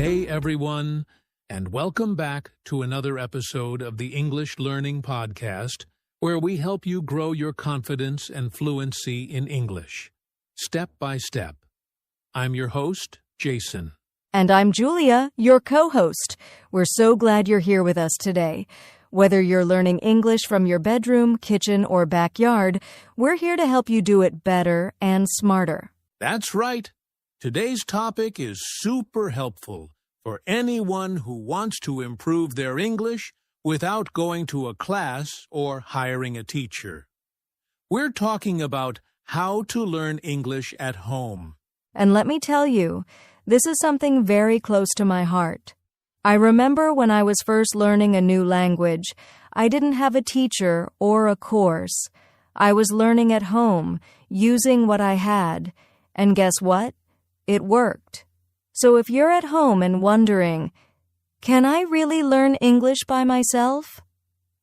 Hey everyone, and welcome back to another episode of the English Learning Podcast, where we help you grow your confidence and fluency in English, step by step. I'm your host, Jason. And I'm Julia, your co-host. We're so glad you're here with us today. Whether you're learning English from your bedroom, kitchen, or backyard, we're here to help you do it better and smarter. That's right. Today's topic is super helpful for anyone who wants to improve their English without going to a class or hiring a teacher. We're talking about how to learn English at home. And let me tell you, this is something very close to my heart. I remember when I was first learning a new language, I didn't have a teacher or a course. I was learning at home, using what I had. And guess what? It worked. So if you're at home and wondering, can I really learn English by myself?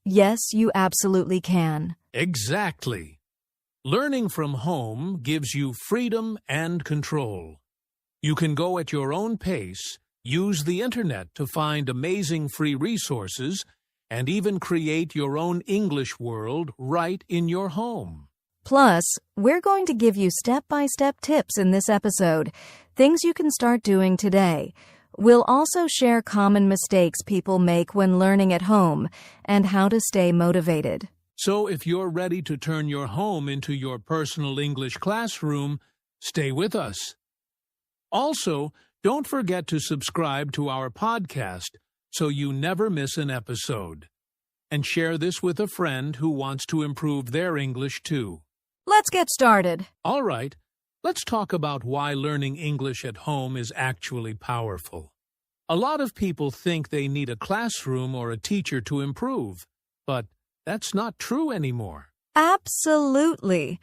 Yes, you absolutely can. Exactly. Learning from home gives you freedom and control. You can go at your own pace, use the internet to find amazing free resources, and even create your own English world right in your home. Plus, we're going to give you step-by-step tips in this episode, things you can start doing today. We'll also share common mistakes people make when learning at home and how to stay motivated. So if you're ready to turn your home into your personal English classroom, stay with us. Also, don't forget to subscribe to our podcast so you never miss an episode. And share this with a friend who wants to improve their English too. Let's get started. All right, let's talk about why learning English at home is actually powerful. A lot of people think they need a classroom or a teacher to improve, but that's not true anymore. Absolutely.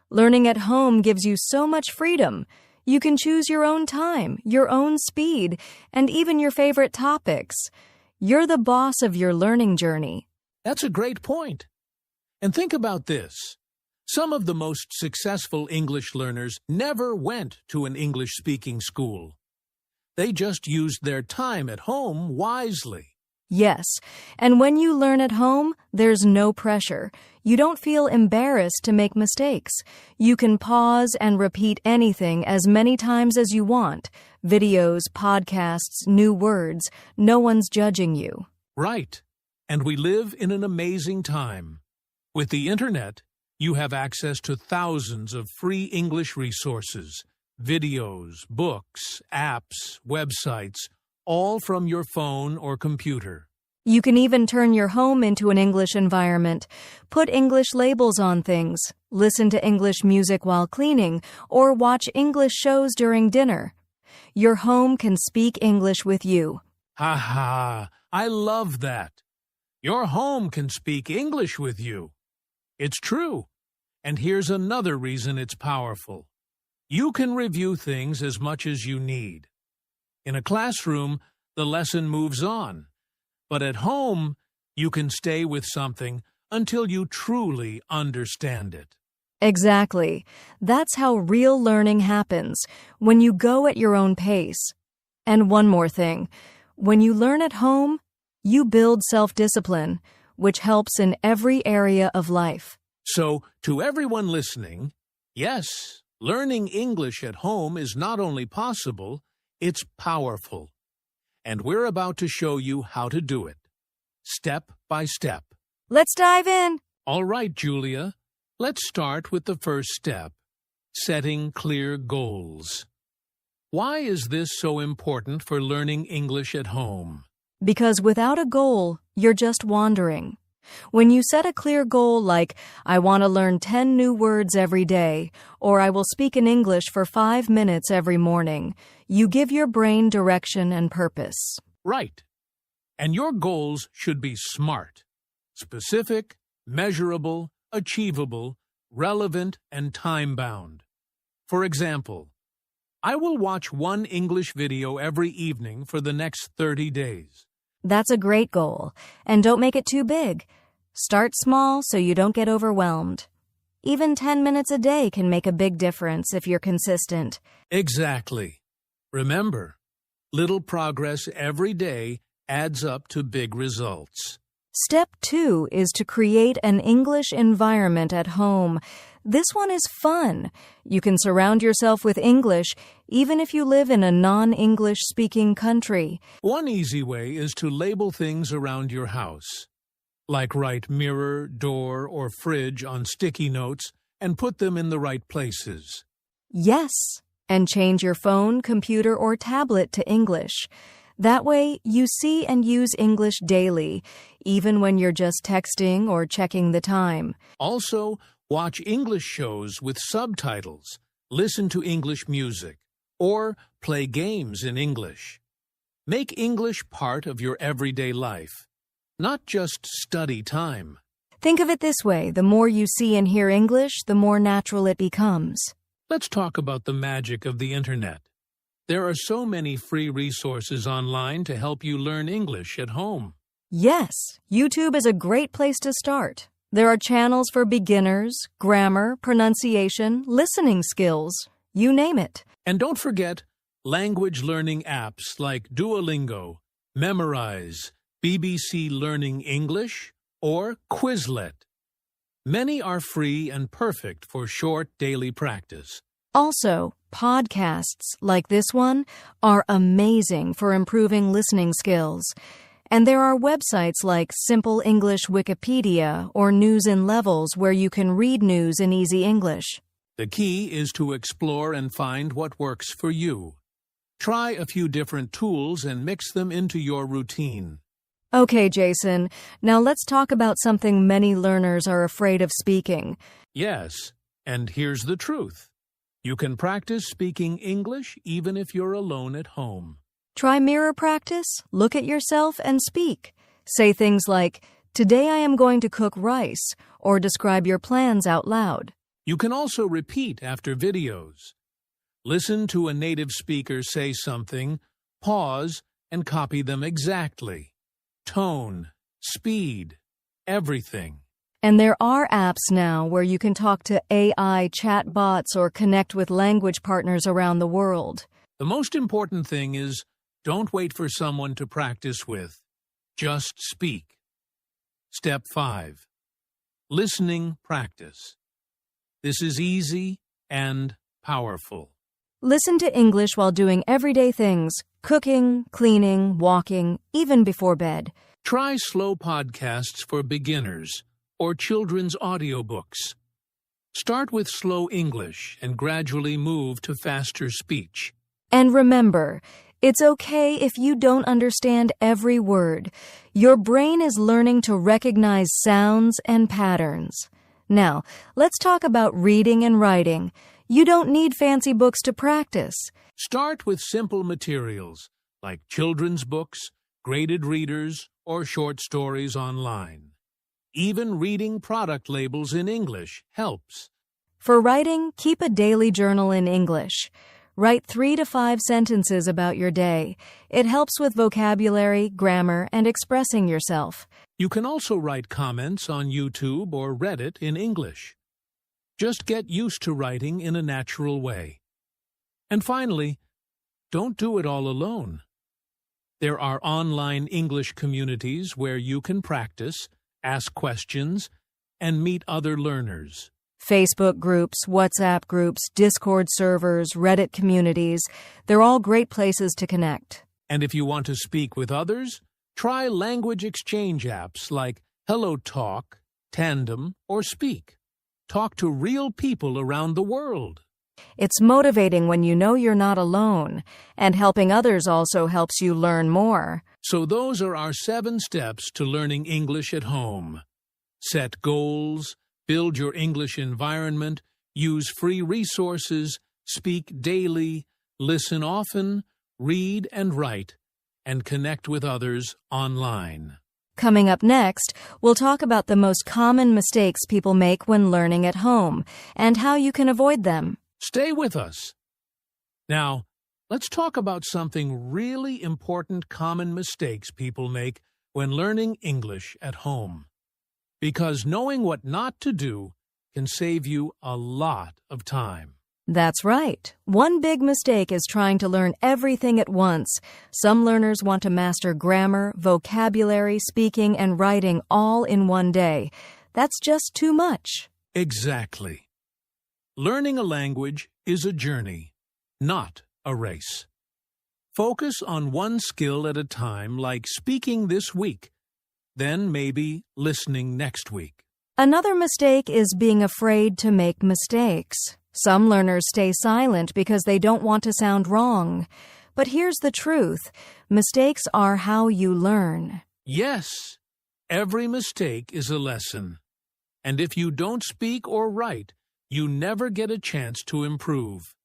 Learning at home gives you so much freedom. You can choose your own time, your own speed, and even your favorite topics. You're the boss of your learning journey. That's a great point. And think about this. Some of the most successful English learners never went to an English-speaking school. They just used their time at home wisely. Yes, and when you learn at home, there's no pressure. You don't feel embarrassed to make mistakes. You can pause and repeat anything as many times as you want. Videos, podcasts, new words. No one's judging you. Right. And we live in an amazing time. With the internet, you have access to thousands of free English resources, videos, books, apps, websites, all from your phone or computer. You can even turn your home into an English environment, put English labels on things, listen to English music while cleaning, or watch English shows during dinner. Your home can speak English with you. Ha ha! I love that. Your home can speak English with you. It's true. And here's another reason it's powerful. You can review things as much as you need. In a classroom, the lesson moves on. But at home, you can stay with something until you truly understand it. Exactly. That's how real learning happens, when you go at your own pace. And one more thing. When you learn at home, you build self-discipline, which helps in every area of life. So, to everyone listening, yes, learning English at home is not only possible, it's powerful. And we're about to show you how to do it, step by step. Let's dive in. All right, Julia, let's start with the first step, setting clear goals. Why is this so important for learning English at home? Because without a goal, you're just wandering. When you set a clear goal like, I want to learn 10 new words every day, or I will speak in English for 5 minutes every morning, you give your brain direction and purpose. Right. And your goals should be SMART, specific, measurable, achievable, relevant, and time-bound. For example, I will watch one English video every evening for the next 30 days. That's a great goal, and don't make it too big. Start small so you don't get overwhelmed. Even 10 minutes a day can make a big difference if you're consistent. Exactly. Remember, Little progress every day adds up to big results. Step 2 is to create an English environment at home. This one is fun. You can surround yourself with English even if you live in a non-English speaking country. One easy way is to label things around your house, like write mirror, door, or fridge on sticky notes and put them in the right places. Yes, and change your phone, computer, or tablet to English. That way, you see and use English daily, even when you're just texting or checking the time. Also, watch English shows with subtitles, listen to English music, or play games in English. Make English part of your everyday life, not just study time. Think of it this way: the more you see and hear English, the more natural it becomes. Let's talk about the magic of the Internet. There are so many free resources online to help you learn English at home. Yes, YouTube is a great place to start. There are channels for beginners, grammar, pronunciation, listening skills, you name it. And don't forget language learning apps like Duolingo, Memorize, BBC Learning English, or Quizlet. Many are free and perfect for short daily practice. Also, podcasts like this one are amazing for improving listening skills. And there are websites like Simple English Wikipedia or News in Levels where you can read news in easy English. The key is to explore and find what works for you. Try a few different tools and mix them into your routine. Okay, Jason, now let's talk about something many learners are afraid of speaking. Yes, and here's the truth. You can practice speaking English even if you're alone at home. Try mirror practice, look at yourself, and speak. Say things like, "Today I am going to cook rice," or describe your plans out loud. You can also repeat after videos. Listen to a native speaker say something, pause, and copy them exactly. Tone, speed, everything. And there are apps now where you can talk to AI chatbots or connect with language partners around the world. The most important thing is don't wait for someone to practice with. Just speak. Step 5. Listening practice. This is easy and powerful. Listen to English while doing everyday things: cooking, cleaning, walking, even before bed. Try slow podcasts for beginners or children's audiobooks. Start with slow English and gradually move to faster speech. And remember, it's okay if you don't understand every word. Your brain is learning to recognize sounds and patterns. Now, let's talk about reading and writing. You don't need fancy books to practice. Start with simple materials like children's books, graded readers, or short stories online. Even reading product labels in English helps. For writing, keep a daily journal in English. Write 3 to 5 sentences about your day. It helps with vocabulary, grammar, and expressing yourself. You can also write comments on YouTube or Reddit in English. Just get used to writing in a natural way. And finally, don't do it all alone. There are online English communities where you can practice, ask questions, and meet other learners. Facebook groups, WhatsApp groups, Discord servers, Reddit communities, they're all great places to connect. And if you want to speak with others, try language exchange apps like HelloTalk, Tandem, or Speak. Talk to real people around the world. It's motivating when you know you're not alone, and helping others also helps you learn more. So those are our 7 steps to learning English at home. Set goals, build your English environment, use free resources, speak daily, listen often, read and write, and connect with others online. Coming up next, we'll talk about the most common mistakes people make when learning at home and how you can avoid them. Stay with us. Now, let's talk about something really important common mistakes people make when learning English at home. Because knowing what not to do can save you a lot of time. That's right. One big mistake is trying to learn everything at once. Some learners want to master grammar, vocabulary, speaking, and writing all in one day. That's just too much. Exactly. Learning a language is a journey, not a race. Focus on one skill at a time, like speaking this week, then maybe listening next week. Another mistake is being afraid to make mistakes. Some learners stay silent because they don't want to sound wrong. But here's the truth. Mistakes are how you learn. Yes, every mistake is a lesson. And if you don't speak or write, you never get a chance to improve.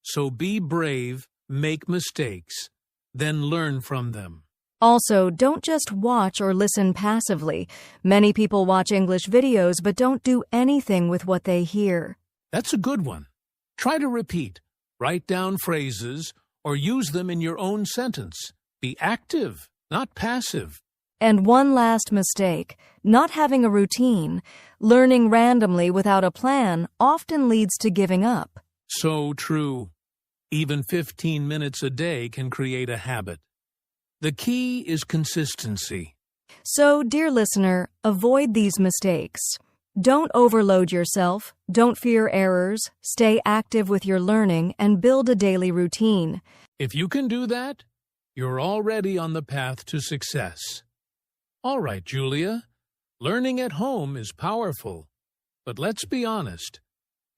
So be brave, make mistakes, then learn from them. Also, don't just watch or listen passively. Many people watch English videos but don't do anything with what they hear. That's a good one. Try to repeat, write down phrases, or use them in your own sentence. Be active, not passive. And one last mistake, not having a routine. Learning randomly without a plan often leads to giving up. So true. Even 15 minutes a day can create a habit. The key is consistency. So, dear listener, avoid these mistakes. Don't overload yourself, don't fear errors, stay active with your learning, and build a daily routine. If you can do that, you're already on the path to success. All right, Julia, learning at home is powerful. But let's be honest,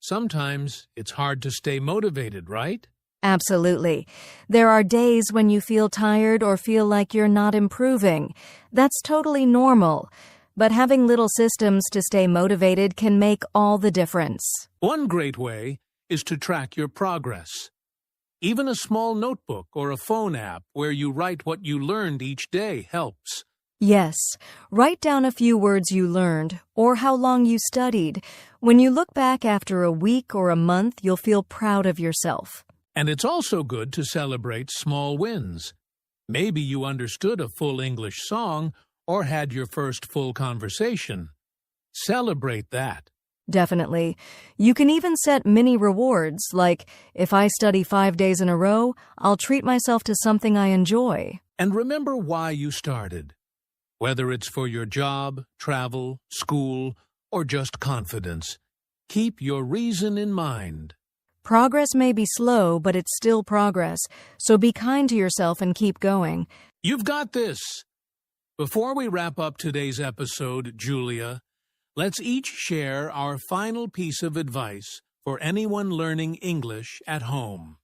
sometimes it's hard to stay motivated, right? Absolutely. There are days when you feel tired or feel like you're not improving. That's totally normal. But having little systems to stay motivated can make all the difference. One great way is to track your progress. Even a small notebook or a phone app where you write what you learned each day helps. Yes, write down a few words you learned or how long you studied. When you look back after a week or a month, you'll feel proud of yourself. And it's also good to celebrate small wins. Maybe you understood a full English song or had your first full conversation. Celebrate that. Definitely. You can even set mini rewards, like, if I study 5 days in a row, I'll treat myself to something I enjoy. And remember why you started. Whether it's for your job, travel, school, or just confidence, keep your reason in mind. Progress may be slow, but it's still progress, so be kind to yourself and keep going. You've got this. Before we wrap up today's episode, Julia, let's each share our final piece of advice for anyone learning English at home.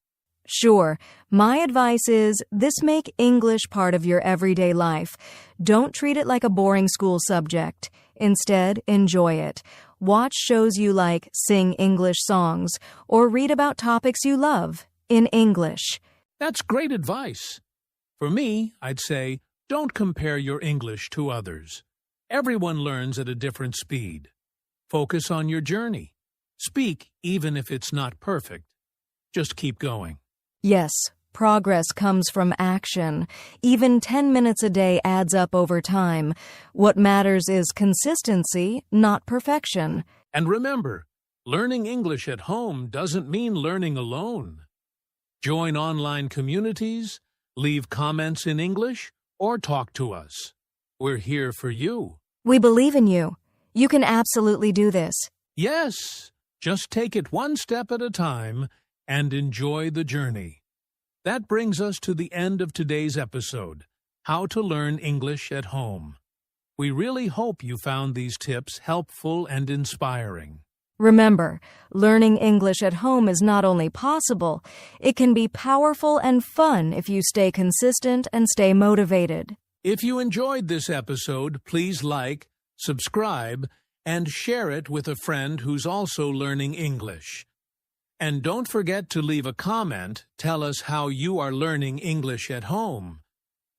Sure. My advice is make English part of your everyday life. Don't treat it like a boring school subject. Instead, enjoy it. Watch shows you like, sing English songs, or read about topics you love in English. That's great advice. For me, I'd say, don't compare your English to others. Everyone learns at a different speed. Focus on your journey. Speak even if it's not perfect. Just keep going. Yes, progress comes from action. Even 10 minutes a day adds up over time. What matters is consistency, not perfection. And remember, learning English at home doesn't mean learning alone. Join online communities, leave comments in English, or talk to us. We're here for you. We believe in you. You can absolutely do this. Yes, just take it one step at a time and enjoy the journey. That brings us to the end of today's episode, How to Learn English at Home. We really hope you found these tips helpful and inspiring. Remember, learning English at home is not only possible, it can be powerful and fun if you stay consistent and stay motivated. If you enjoyed this episode, please like, subscribe, and share it with a friend who's also learning English. And don't forget to leave a comment. Tell us how you are learning English at home.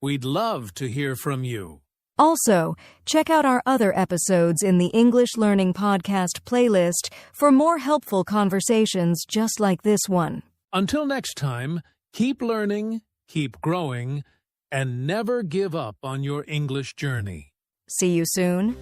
We'd love to hear from you. Also, check out our other episodes in the English Learning Podcast playlist for more helpful conversations just like this one. Until next time, keep learning, keep growing, and never give up on your English journey. See you soon.